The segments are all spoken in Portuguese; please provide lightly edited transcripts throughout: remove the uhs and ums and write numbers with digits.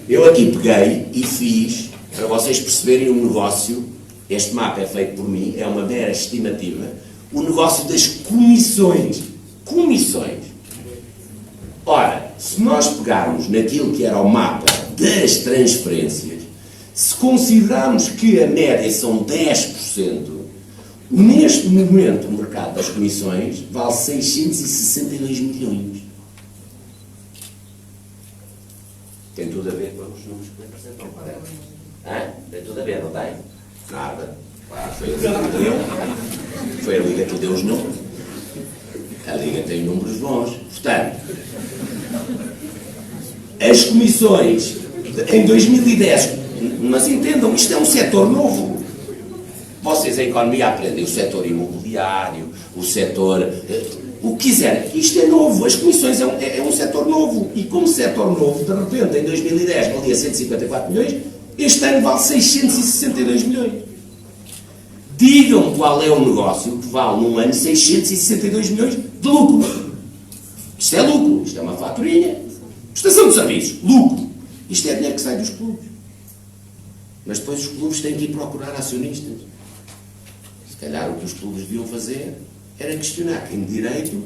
Eu aqui peguei e fiz, para vocês perceberem o negócio, este mapa é feito por mim, é uma mera estimativa, o negócio das comissões. Comissões. Ora, se nós pegarmos naquilo que era o mapa das transferências, se considerarmos que a média são 10%, neste momento o mercado das comissões vale 662 milhões. Tem tudo a ver com os números que me apresentam para ela. Tem tudo a ver, não tem? Nada. Foi a Liga que deu. Foi a Liga que deu os números. A Liga tem números bons. Portanto, as comissões em 2010, mas entendam, isto é um setor novo. Vocês em economia aprendem o setor imobiliário, o setor... o que quiserem. Isto é novo. As comissões é um setor novo. E como setor novo, de repente, em 2010 valia 154 milhões, este ano vale 662 milhões. Digam-me qual é o negócio que vale num ano 662 milhões de lucro. Isto é lucro. Isto é uma faturinha. Prestação de serviços. Lucro. Isto é dinheiro que sai dos clubes. Mas depois os clubes têm que ir procurar acionistas. Se calhar o que os clubes deviam fazer era questionar quem de direito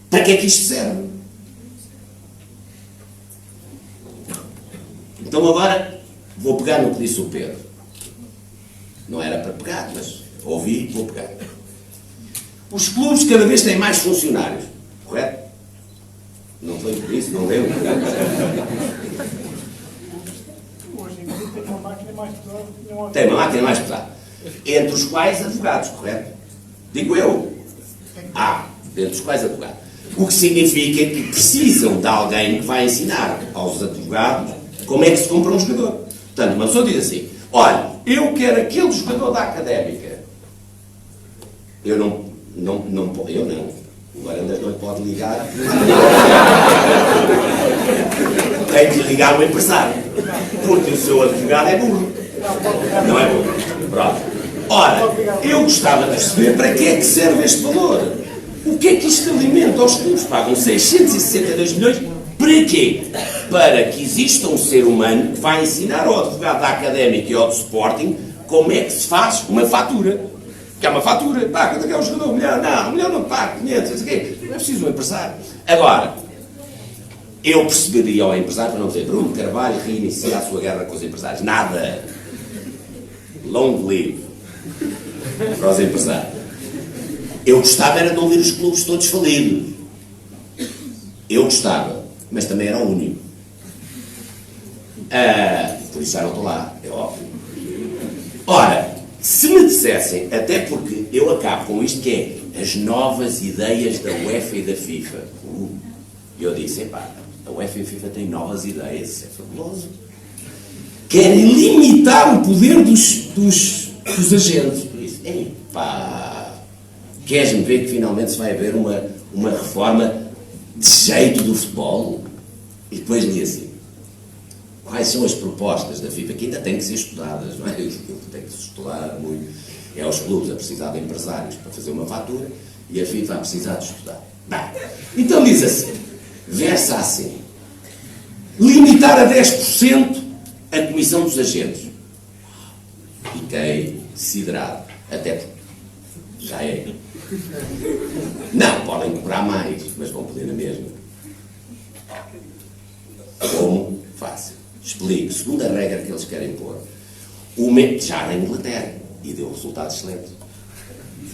para que é que isto serve. Então agora vou pegar no que disse o Pedro. Não era para pegar, mas ouvi, vou pegar. Os clubes cada vez têm mais funcionários, correto? Não foi por isso, não deu? Tem uma máquina mais pesada. Entre os quais advogados, correto? Digo eu. Entre os quais advogados. O que significa que precisam de alguém que vai ensinar aos advogados como é que se compra um jogador. Portanto, uma pessoa diz assim, olha, eu quero aquele jogador da Académica. Eu não. O Varandas não lhe pode ligar. Tem que ligar o empresário. Porque o seu advogado é burro. Não é burro. Pronto. Ora, eu gostava de perceber para que é que serve este valor. O que é que isto alimenta? Os clubes pagam 662 milhões. Para quê? Para que exista um ser humano que vai ensinar ao advogado da Académica e ao do Sporting como é que se faz uma fatura. Que é uma fatura. Pá, quanto é que é um jogador? Mulher não paga 500, não sei o quê. Não é preciso um empresário. Agora, eu perceberia ao empresário para não dizer Bruno Carvalho reinicia a sua guerra com os empresários. Nada. Long live. Para os empresários. Eu gostava era de não ver os clubes todos falidos. Eu gostava. Mas também era o único. Por isso já não estou lá. É óbvio. Ora, se me dissessem, até porque eu acabo com isto que é as novas ideias da UEFA e da FIFA. Eu disse, a UEFA e a FIFA têm novas ideias, isso é fabuloso. Querem limitar o poder dos agentes. Por isso, queres-me ver que finalmente se vai haver uma reforma de jeito do futebol? E depois li assim, quais são as propostas da FIFA que ainda têm que ser estudadas, não é? Tem que se estudar muito. É os clubes a precisar de empresários para fazer uma fatura e a FIFA a precisar de estudar. Então diz assim, versa assim, limitar a 10% a comissão dos agentes. Fiquei siderado, até porque já é. Não, podem cobrar mais, mas vão poder na mesma. Como? Fácil. Explico. Segunda regra que eles querem pôr. Já na Inglaterra. E deu resultados excelentes.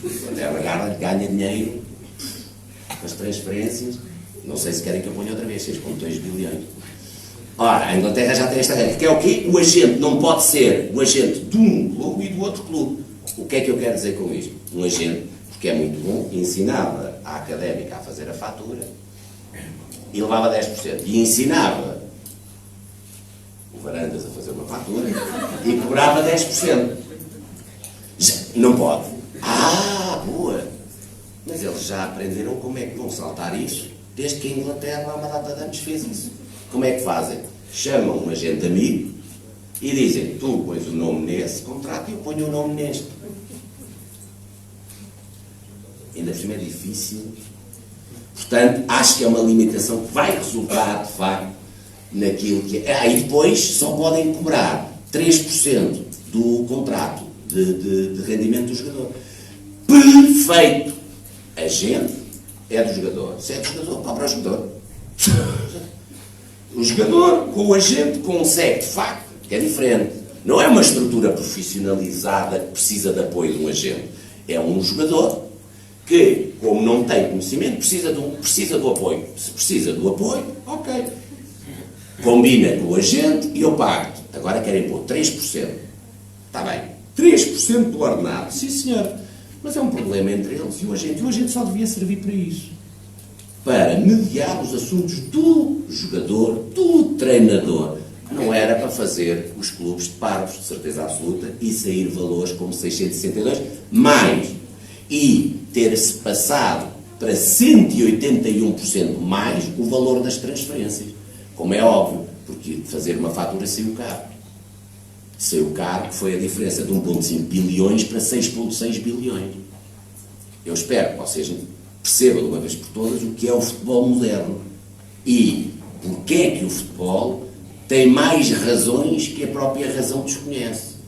A Inglaterra ganha dinheiro com as transferências. Não sei se querem que eu ponha outra vez. 6,2 bilhões. Ora, a Inglaterra já tem esta regra. Que é o quê? O agente não pode ser o agente de um clube e do outro clube. O que é que eu quero dizer com isto? Um agente, porque é muito bom, ensinava à Académica a fazer a fatura e levava 10%. E ensinava o Varandas a fazer uma fatura e cobrava 10%. Não pode. Boa! Mas eles já aprenderam como é que vão saltar isso, desde que a Inglaterra há uma data de anos fez isso. Como é que fazem? Chamam um agente amigo e dizem, tu pões o nome nesse contrato e eu ponho o nome neste. Ainda por cima é difícil. Portanto, acho que é uma limitação que vai resultar, de facto, naquilo que é. E depois só podem cobrar 3% do contrato de rendimento do jogador. Perfeito! A gente é do jogador. Se é do jogador, cobra o jogador. O jogador com o agente consegue, de facto, que é diferente. Não é uma estrutura profissionalizada que precisa de apoio de um agente. É um jogador que, como não tem conhecimento, precisa do apoio. Se precisa do apoio, ok. Combina com o agente e eu pago. Agora querem pôr 3%. Está bem. 3% do ordenado. Sim, senhor. Mas é um problema entre eles e o agente. E o agente só devia servir para isso. Para mediar os assuntos do jogador, do treinador. Não era para fazer os clubes de parvos, de certeza absoluta, e sair valores como 662, mais. E ter-se passado para 181% mais o valor das transferências. Como é óbvio, porque fazer uma fatura saiu caro. Saiu caro, que foi a diferença de 1,5 bilhões para 6,6 bilhões. Eu espero que vocês percebam de uma vez por todas o que é o futebol moderno e porque é que o futebol tem mais razões que a própria razão desconhece.